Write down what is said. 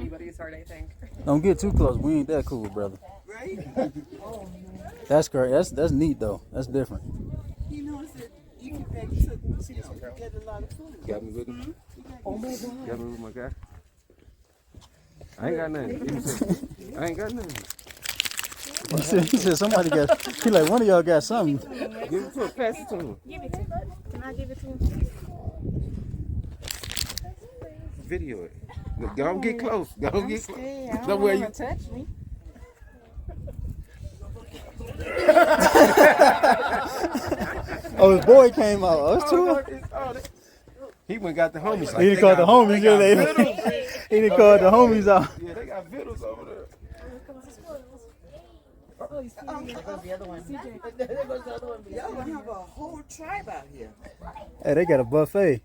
anybody's heart, I think. Don't get too close. We ain't that cool, brother. Right? That's great. That's neat though. That's different. He knows that you can back to get a lot of food. Got me with him? Oh my God. Got me with my guy? I ain't got nothing. I ain't got nothing. He said somebody got. He like one of y'all got something. Give it to him. Pass it to him. Give it to him. Can I give it to him? Video it. Look, don't get close. Don't get close. I Don't don't worry. want to touch me. Oh, his boy came out. Oh, it's two. He went and got the homies. He done called the homies. Yeah, he done called the homies out. Yeah, they got vittles over there. There goes the other one. Y'all gonna have a whole tribe out here. Hey, they got a buffet.